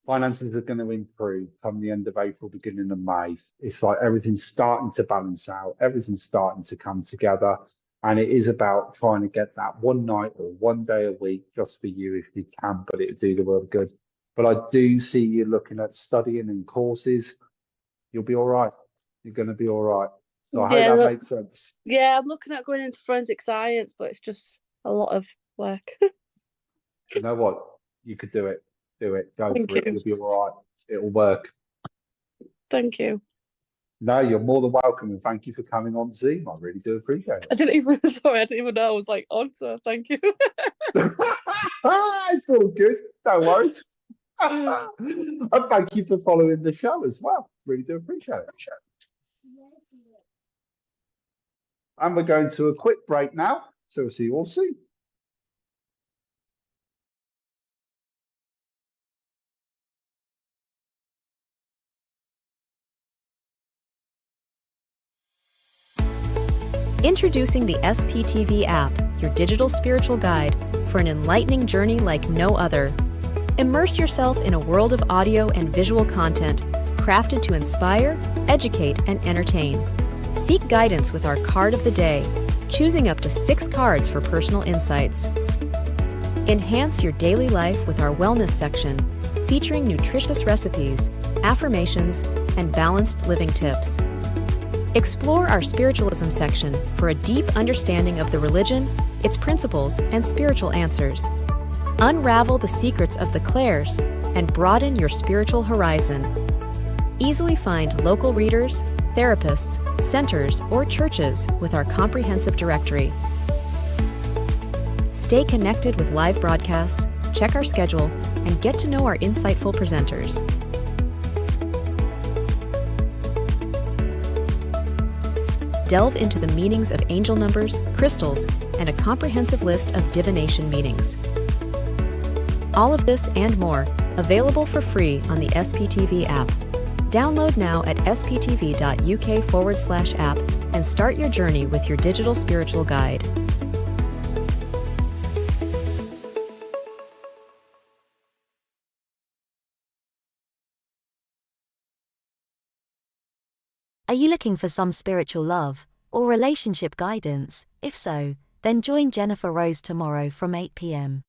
Finances are going to improve come the end of April, beginning of May. It's like everything's starting to balance out, everything's starting to come together. And it is about trying to get that one night or one day a week just for you if you can, but it'll do the world good. But I do see you looking at studying and courses. You'll be all right. You're going to be all right. So I hope Yeah, that look, makes sense. yeah. I'm looking at going into forensic science, but it's just a lot of work. You know what? You could do it. Do it. Go Thank for it. you. You'll be all right. It'll work. Thank you. No, you're more than welcome, and thank you for coming on Zoom. I really do appreciate I didn't even. Sorry, I didn't even know I was like on. So thank you. it. It's all good. No worries. And thank you for following the show as well. Really do appreciate it. And we're going to a quick break now. So we'll see you all soon. Introducing the SPTV app, your digital spiritual guide, for an enlightening journey like no other. Immerse yourself in a world of audio and visual content crafted to inspire, educate, and entertain. Seek guidance with our card of the day, choosing up to 6 cards for personal insights. Enhance your daily life with our wellness section, featuring nutritious recipes, affirmations, and balanced living tips. Explore our spiritualism section for a deep understanding of the religion, its principles, and spiritual answers. Unravel the secrets of the clairs and broaden your spiritual horizon. Easily find local readers, therapists, centers, or churches with our comprehensive directory. Stay connected with live broadcasts, check our schedule, and get to know our insightful presenters. Delve into the meanings of angel numbers, crystals, and a comprehensive list of divination meanings. All of this and more, available for free on the SPTV app. Download now at sptv.uk/app and start your journey with your digital spiritual guide. Are you looking for some spiritual love or relationship guidance? If so, then join Jennifer Rose tomorrow from 8 p.m.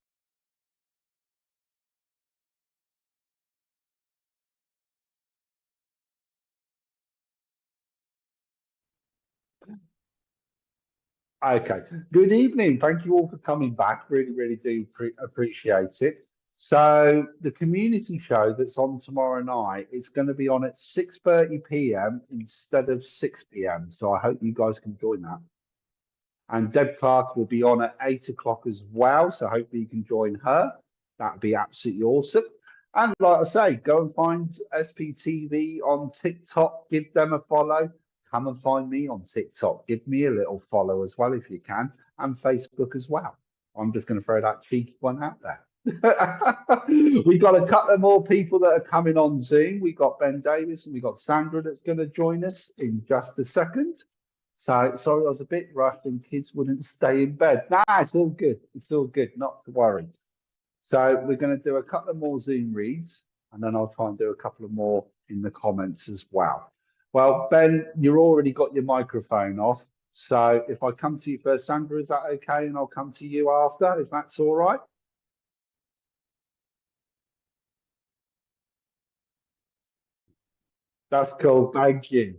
Okay. Good evening. Thank you all for coming back. Really, really do appreciate it. So the community show that's on tomorrow night is going to be on at 6:30 p.m. instead of 6 p.m. So I hope you guys can join that. And Deb Clark will be on at 8 o'clock as well. So hopefully you can join her. That'd be absolutely awesome. And like I say, go and find SPTV on TikTok, give them a follow. Come and find me on TikTok. Give me a little follow as well if you can, and Facebook as well. I'm just going to throw that cheeky one out there. We've got a couple of more people that are coming on Zoom. We've got Ben Davis and we've got Sandra that's going to join us in just a second. So sorry, I was a bit rushed and kids wouldn't stay in bed. Nah, it's all good. It's all good, not to worry. So we're going to do a couple of more Zoom reads, and then I'll try and do a couple of more in the comments as well. Well, Ben, you've already got your microphone off. So if I come to you first, Sandra, is that okay? And I'll come to you after, if that's all right. That's cool. Thank you.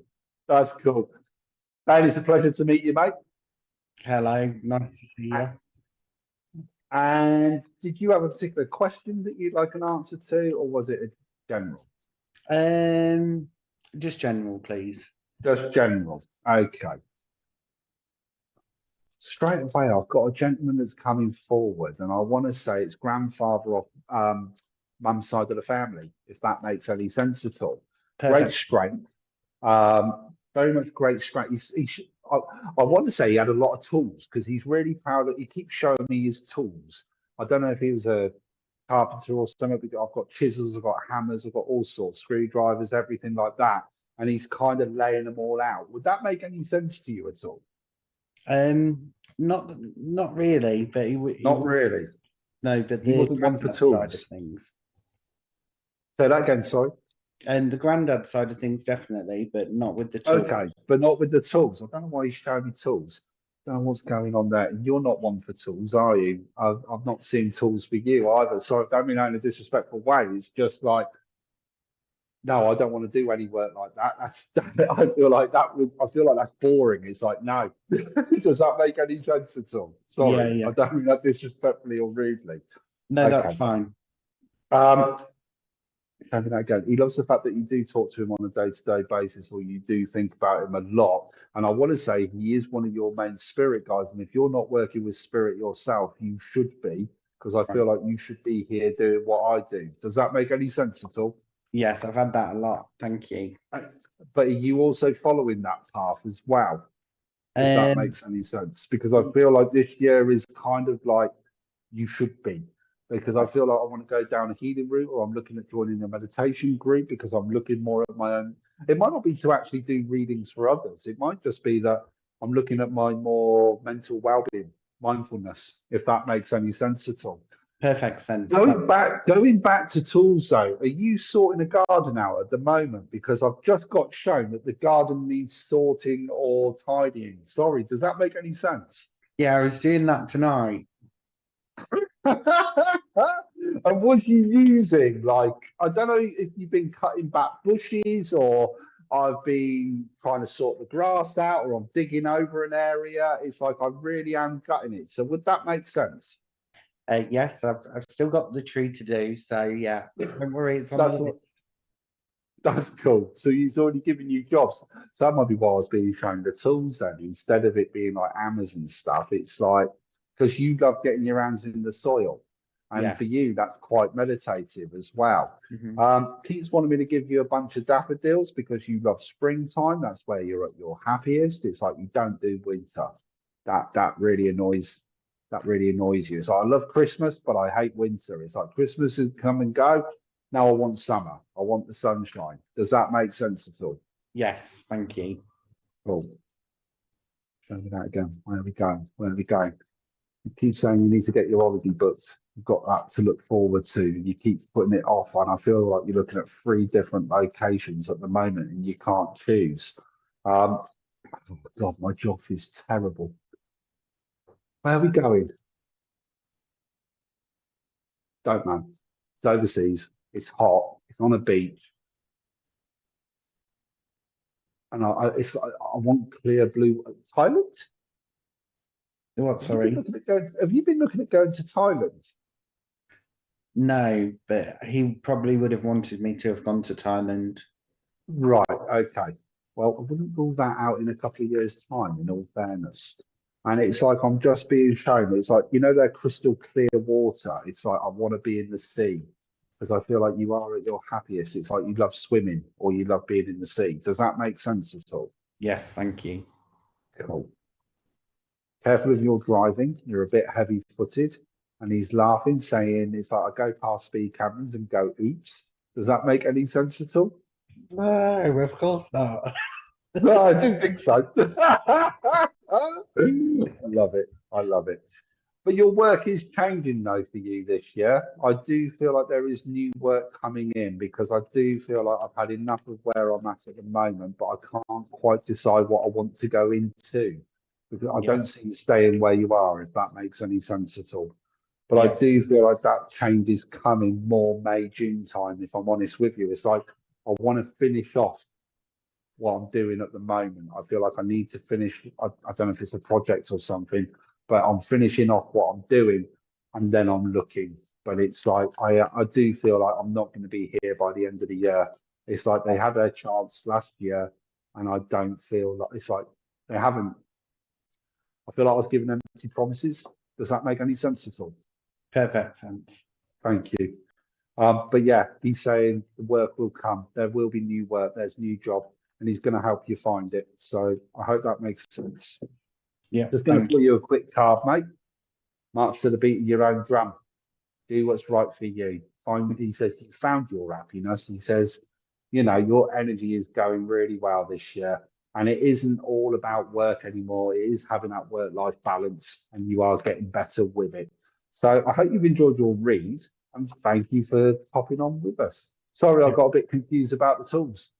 That's cool. Ben, it's a pleasure to meet you, mate. Hello, nice to see you. And did you have a particular question that you'd like an answer to, or was it a general? Just general, please. Just general. Okay. Straight away, I've got a gentleman that's coming forward, and I want to say it's grandfather of mum's side of the family, if that makes any sense at all. Perfect. Great strength, very much great strength. I want to say he had a lot of tools because he's really proud that he keeps showing me his tools. I don't know if he was a carpenter or something, but I've got chisels, I've got hammers, I've got all sorts, screwdrivers, everything like that. And he's kind of laying them all out. Would that make any sense to you at all? Not really, but Not really. No, but he wasn't one for tools. Side of things. Say that again, sorry. And the granddad side of things, definitely, but not with the tools. Okay, but not with the tools. I don't know why he's showing me tools. I don't know what's going on there. And you're not one for tools, are you? I've not seen tools for you either. Sorry, I don't mean that in a disrespectful way. It's just like, no, I don't want to do any work like that. I feel like that's boring. It's like, no. Does that make any sense at all? Sorry, Yeah. I don't mean that disrespectfully or rudely. No, Okay. That's fine. He loves the fact that you do talk to him on a day-to-day basis, or you do think about him a lot. And I want to say he is one of your main spirit guides. And if you're not working with spirit yourself, you should be, because I feel like you should be here doing what I do. Does that make any sense at all? Yes, I've had that a lot. Thank you. But are you also following that path as well? If that makes any sense, because I feel like this year is kind of like you should be. Because I feel like I want to go down a healing route, or I'm looking at joining a meditation group because I'm looking more at my own. It might not be to actually do readings for others. It might just be that I'm looking at my more mental well-being, mindfulness, if that makes any sense at all. Perfect sense. Going back to tools though, are you sorting a garden out at the moment? Because I've just got shown that the garden needs sorting or tidying. Sorry, does that make any sense? Yeah, I was doing that tonight. And was you using, like, I don't know if you've been cutting back bushes, or I've been trying to sort the grass out, or I'm digging over an area. It's like I really am cutting it. So would that make sense? Yes, I've still got the tree to do, so yeah, don't worry, it's on That's the what. list. That's cool. So he's already given you jobs. So that might be why I was being shown the tools then. Instead of it being like Amazon stuff, it's like, because you love getting your hands in the soil. And Yeah. for you, that's quite meditative as well. Keats wanted me to give you a bunch of daffodils because you love springtime. That's where you're at your happiest. It's like you don't do winter. That really annoys you. So I love Christmas, but I hate winter. It's like Christmas would come and go. Now I want summer. I want the sunshine. Does that make sense at all? Yes, thank you. Cool. Show me that again. Where are we going? Where are we going? You keep saying you need to get your holiday booked. You've got that to look forward to. You keep putting it off, and I feel like you're looking at 3 different locations at the moment, and you can't choose. Oh God, my job is terrible. Where are we going? Don't know. It's overseas. It's hot. It's on a beach. And I want clear blue. Thailand? What, sorry? Have you been looking at going to Thailand? No, but he probably would have wanted me to have gone to Thailand. Right, okay. Well, I wouldn't rule that out in a couple of years' time, in all fairness. And it's like I'm just being shown, it's like, you know, that crystal clear water. It's like I want to be in the sea because I feel like you are at your happiest. It's like you love swimming or you love being in the sea. Does that make sense at all? Yes, thank you. Cool. Careful of your driving. You're a bit heavy-footed. And he's laughing, saying, it's like I go past speed cameras and go, oops. Does that make any sense at all? No, of course not. No, I didn't think so. I love it. I love it. But your work is changing though for you this year. I do feel like there is new work coming in because I do feel like I've had enough of where I'm at the moment, but I can't quite decide what I want to go into. Because I don't see you staying where you are, if that makes any sense at all. But I do feel like that change is coming more May, June time, if I'm honest with you. It's like I want to finish off what I'm doing at the moment. I feel like I need to finish. I don't know if it's a project or something, but I'm finishing off what I'm doing and then I'm looking. But it's like I do feel like I'm not going to be here by the end of the year. It's like they had their chance last year and I don't feel like it's like they haven't. I feel like I was giving them empty promises. Does that make any sense at all? Perfect sense. Thank you. But yeah, he's saying the work will come. There will be new work. There's new job, and he's going to help you find it. So I hope that makes sense. Yeah. Just going to pull you a quick card, mate. March to the beat of your own drum. Do what's right for you. He says you found your happiness. He says, you know, your energy is going really well this year. And it isn't all about work anymore. It is having that work-life balance, and you are getting better with it. So I hope you've enjoyed your read, and thank you for popping on with us. Sorry, I got a bit confused about the tools.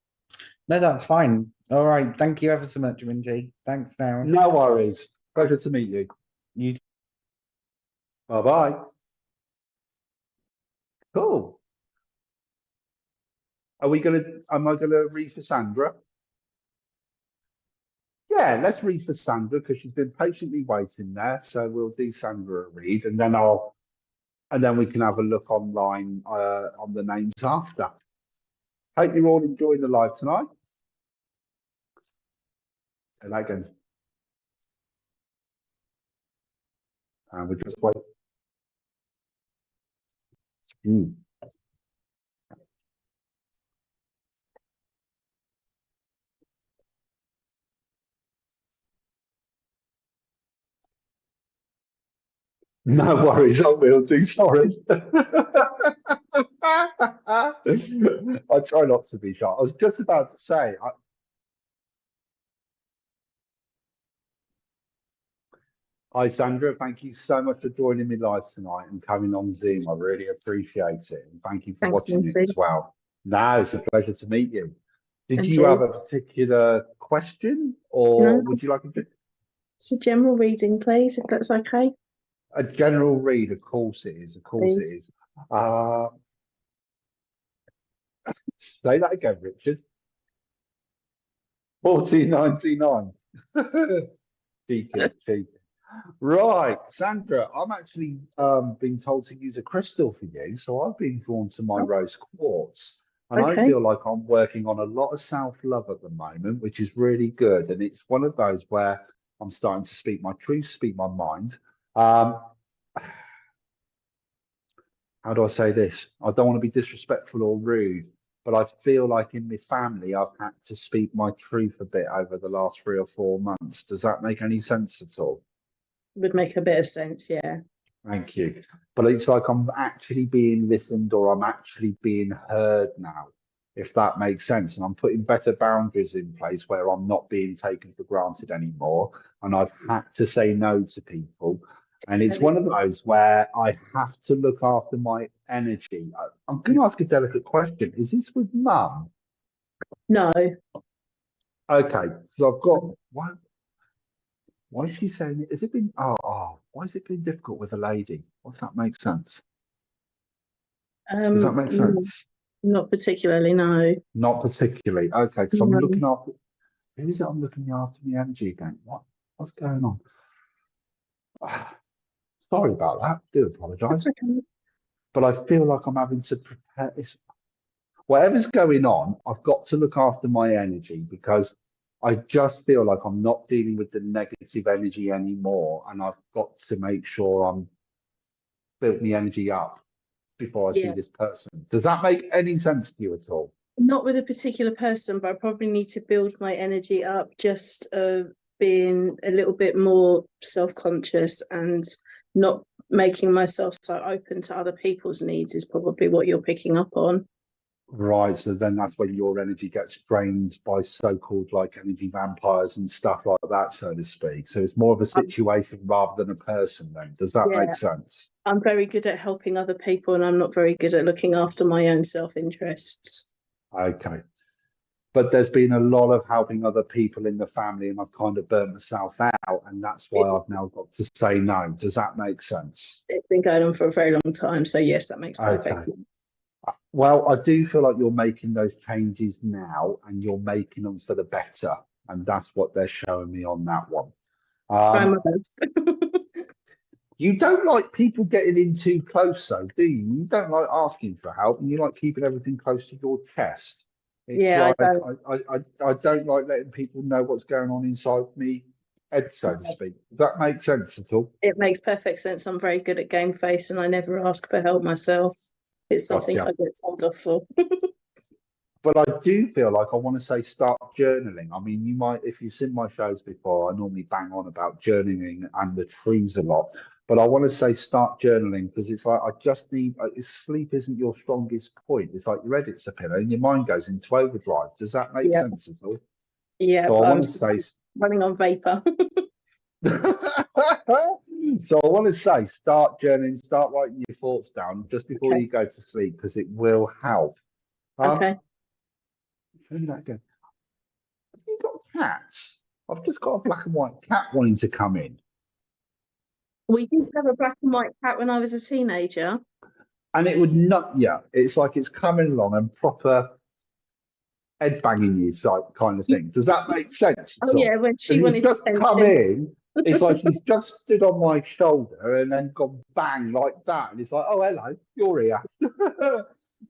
No, that's fine. All right. Thank you ever so much, Minty. Thanks now. No worries. Pleasure to meet you. You Bye-bye. Cool. Am I gonna read for Sandra? Yeah, let's read for Sandra because she's been patiently waiting there. So we'll do Sandra a read and then we can have a look online on the names after. Hope you're all enjoying the live tonight. Say that again. And we just wait. No worries, I will do. Sorry. I try not to be shy. I was just about to say, Hi, Sandra. Thank you so much for joining me live tonight and coming on Zoom. I really appreciate it. And thank you for Thanks, watching it Minty. as well. No, it's a pleasure to meet you. Did And you have you. a particular question No, or would you like it's a general reading, please, if that's okay. a general read? Of course it is. Of course it Please. is. Say that again, Richard. 1499. Cheeky, cheeky. Right, Sandra, I'm actually being told to use a crystal for you, so I've been drawn to my Oh, rose quartz, and I okay. feel like I'm working on a lot of self-love at the moment, which is really good. And it's one of those where I'm starting to speak my truth, speak my mind. Um, how do I say this? I don't want to be disrespectful or rude, but I feel like in my family, I've had to speak my truth a bit over the last 3 or 4 months. Does that make any sense at all? Would make a bit of sense, yeah. Thank you. But it's like I'm actually being listened or I'm actually being heard now, if that makes sense. And I'm putting better boundaries in place where I'm not being taken for granted anymore. And I've had to say no to people. And it's one of those where I have to look after my energy. I'm going to ask a delicate question. Is this with mum? No, Okay, so I've got one. Why is she saying it? Has it been, why has it been difficult with a lady? Does that make sense? Does that make no, sense? not particularly, no. Not particularly. Okay, because I'm No, looking after, who is it I'm looking after my energy again? What's going on? Sorry about that. I do that's apologise. okay. But I feel like I'm having to prepare this. Whatever's going on, I've got to look after my energy because I just feel like I'm not dealing with the negative energy anymore. And I've got to make sure I'm built my energy up before I see Yeah, this person. Does that make any sense to you at all? not with a particular person, but I probably need to build my energy up just of being a little bit more self-conscious and not making myself so open to other people's needs is probably what you're picking up on. Right, so then that's when your energy gets drained by so-called like energy vampires and stuff like that, so to speak. So it's more of a Um, situation rather than a person then. Does that make yeah, sense? I'm very good at helping other people and I'm not very good at looking after my own self-interests. Okay. But there's been a lot of helping other people in the family and I've kind of burnt myself out and that's It, why I've now got to say no. Does that make sense? it's been going on for a very long time. So yes, that makes perfect Okay. sense. Well, I do feel like you're making those changes now and you're making them for the better. And that's what they're showing me on that one. Try Um, my best. You don't like people getting in too close, though, do you? You don't like asking for help, and you like keeping everything close to your chest. It's Yeah, I like don't. I don't like letting people know what's going on inside me head, so to speak. Does that make sense at all? It makes perfect sense. I'm very good at game face and I never ask for help myself. It's something Gotcha. I get told off for. But I do feel like I want to say start journaling. I mean, you might, if you've seen my shows before, I normally bang on about journaling and the trees a lot. But I want to say start journaling because it's like I just need sleep isn't your strongest point. It's like your head hits a pillow and your mind goes into overdrive. Does that make Yeah, sense at all? yeah, So I I'm want to say running on vapor. so I want to say start journaling, start writing your thoughts down just before Okay, you go to sleep because it will help. Um, okay. show me that again. Have you got cats? I've just got a black and white cat wanting to come in. We did have a black and white cat when I was a teenager. And it would nut you. It's like it's coming along and proper head banging you type kind of thing. Does that make sense Oh at all? yeah, when she Because he's wanted just come attention. in, it's like he's just stood on my shoulder and then gone bang like that. And it's like, oh, hello, you're here.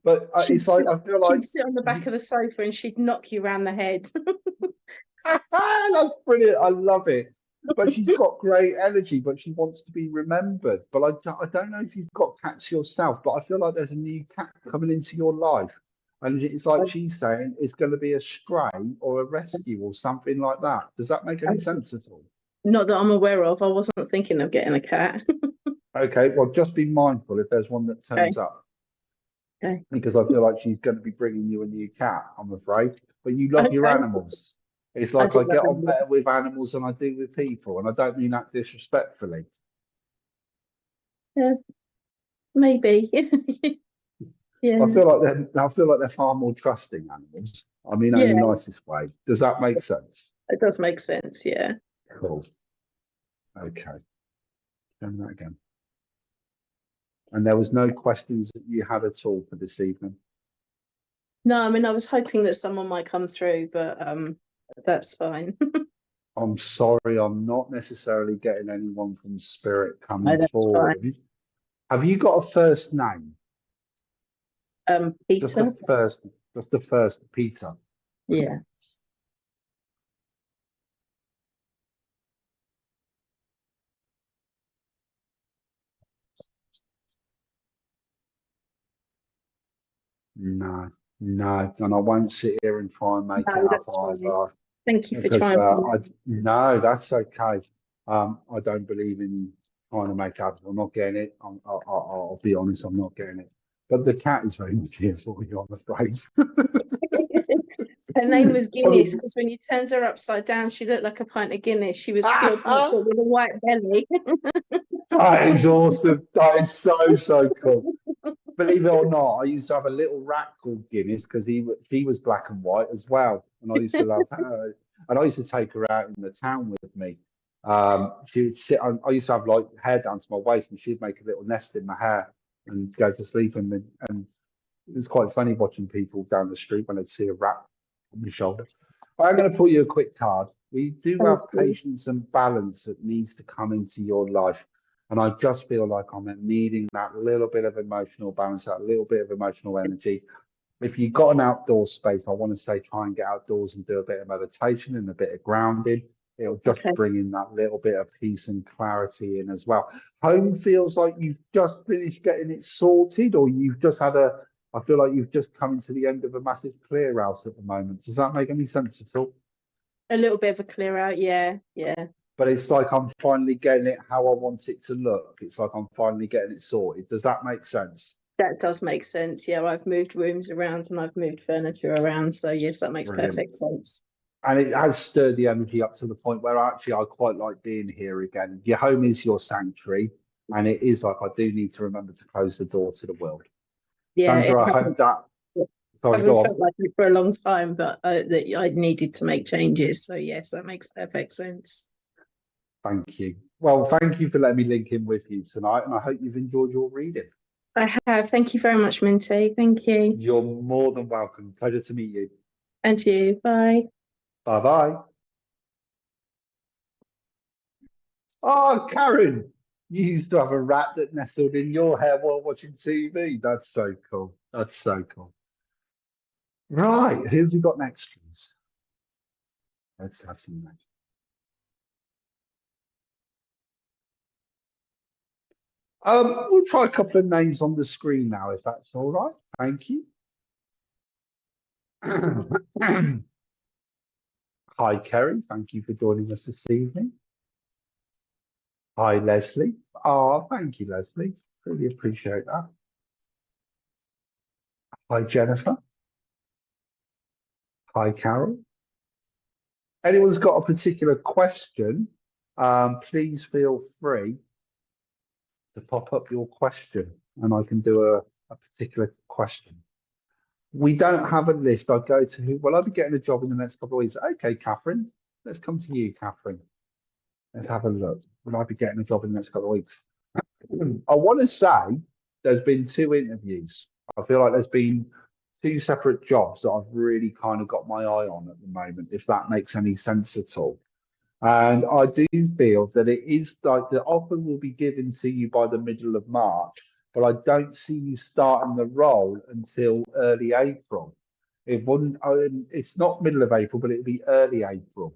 But She'd it's like, sit, I feel like, she'd sit on the back of the sofa and she'd knock you round the head. that's brilliant. I love it. But she's got great energy, but she wants to be remembered. But I don't know if you've got cats yourself, but I feel like there's a new cat coming into your life. And it's like she's saying it's going to be a stray or a rescue or something like that. Does that make any sense at all? Not that I'm aware of. I wasn't thinking of getting a cat. Okay, well, just be mindful if there's one that Okay, turns up, okay, because I feel like she's going to be bringing you a new cat, I'm afraid. But you love your okay. animals. It's I like do I get love on better animals. with animals than I do with people, and I don't mean that disrespectfully. Yeah, maybe. Yeah, I feel like they're far more trusting animals. I mean that in yeah, the nicest way. Does that make sense? it does make sense. Yeah. Cool. Okay. Turn that again. And there was no questions that you had at all for this evening. No, I mean, I was hoping that someone might come through, but that's fine. I'm sorry, I'm not necessarily getting anyone from Spirit No, coming that's fine. forward. Have you got a first name? Just Peter. the first, Peter. Yeah. No, no, and I won't sit here and try and make it No, up that's fine. either. Thank you for Because trying. no, that's okay. I don't believe in trying to make up. I'm not getting it. I'll be honest, I'm not getting it. But the cat is very much here for you, I'm afraid. Her name was I Guinness mean, because when you turned her upside down, she looked like a pint of Guinness. She was pure pink but with a white belly. that is awesome. That is so cool. Believe it or not, I used to have a little rat called Guinness because he was black and white as well, and I used to love her. And I used to take her out in the town with me. She would sit on. I used to have like hair down to my waist, and she'd make a little nest in my hair and go to sleep. And it was quite funny watching people down the street when they'd see a rat on my shoulder. I'm going to pull you a quick card. We do Thank have you. patience and balance that needs to come into your life. And I just feel like I'm needing that little bit of emotional balance, that little bit of emotional energy. If you've got an outdoor space, I want to say try and get outdoors and do a bit of meditation and a bit of grounding. It'll just Okay. bring in that little bit of peace and clarity in as well. Home feels like you've just finished getting it sorted, or you've just had I feel like you've just come into the end of a massive clear out at the moment. Does that make any sense at all? A little bit of a clear out. Yeah. Yeah. But it's like I'm finally getting it how I want it to look. It's like I'm finally getting it sorted. Does that make sense? That does make sense. Yeah. I've moved rooms around and I've moved furniture around. So, yes, that makes Brilliant. perfect sense. And it has stirred the energy up to the point where actually I quite like being here again. Your home is your sanctuary. And it is like I do need to remember to close the door to the world. Yeah. Sandra, I hope that. Sorry, Hasn't go felt on. like it for a long time, but that I needed to make changes. So, yes, that makes perfect sense. Thank you. Well, thank you for letting me link in with you tonight. And I hope you've enjoyed your reading. I have. Thank you very much, Minty. Thank you. You're more than welcome. Pleasure to meet you. And you. Bye. Bye-bye. Oh, Karen, you used to have a rat that nestled in your hair while watching TV. That's so cool. That's so cool. Right, who have we got next, please? Let's have some next. We'll try a couple of names on the screen now, if that's all right. Thank you. Hi, Kerry. Thank you for joining us this evening. Hi, Leslie. Oh, thank you, Leslie. Really appreciate that. Hi, Jennifer. Hi, Carol. Anyone's got a particular question, please feel free to pop up your question and I can do a particular question. We don't have a list. I go to who, well, I'll be getting a job in the next couple of weeks. Okay, Catherine, let's come to you, Catherine. Let's have a look. Will I be getting a job in the next couple of weeks? I want to say there's been 2 interviews. I feel like there's been 2 separate jobs that I've really kind of got my eye on at the moment, if that makes any sense at all. And I do feel that it is like the offer will be given to you by the middle of March, but I don't see you starting the role until early April. It wouldn't, it's not middle of April, but it'll be early April.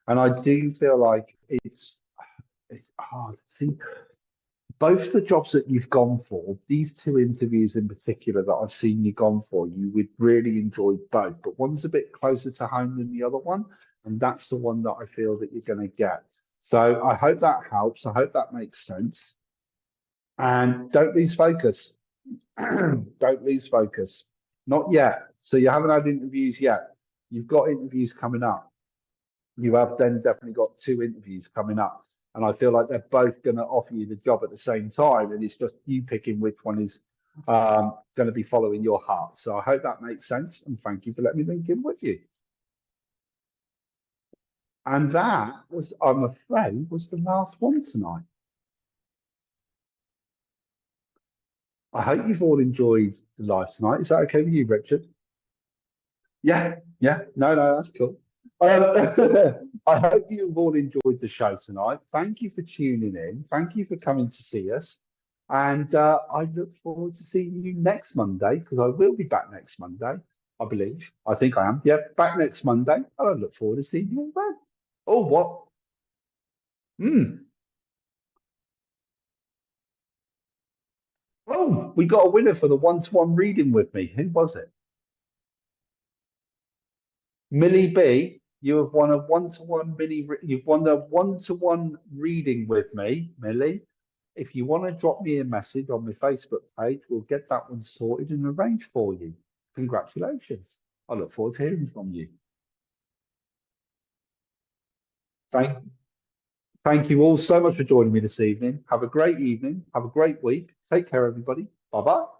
And I do feel like it's hard. See, both the jobs that you've gone for, these 2 interviews in particular that I've seen you gone for, you would really enjoy both, but one's a bit closer to home than the other one. And that's the one that I feel that you're going to get. So I hope that helps. I hope that makes sense. And don't lose focus. Don't lose focus. Not yet. So you haven't had interviews yet. You've got interviews coming up. You have then definitely got 2 interviews coming up. And I feel like they're both going to offer you the job at the same time. And it's just you picking which one is going to be following your heart. So I hope that makes sense. And thank you for letting me link in with you. And that was, I'm afraid, was the last one tonight. I hope you've all enjoyed the live tonight. Is that okay with you, Richard? Yeah, no, that's cool. I hope you've all enjoyed the show tonight. Thank you for tuning in. Thank you for coming to see us. And I look forward to seeing you next Monday, because I will be back next Monday, I believe. I think I am. Yeah, back next Monday. And I look forward to seeing you all then. Oh, what? Oh, we got a winner for the one-to-one reading with me. Who was it? Millie B, you have won a one-to-one you've won a one-to-one reading with me, Millie. If you want to drop me a message on my Facebook page, we'll get that one sorted and arranged for you. Congratulations. I look forward to hearing from you. Thank you all so much for joining me this evening. Have a great evening. Have a great week. Take care, everybody. Bye-bye.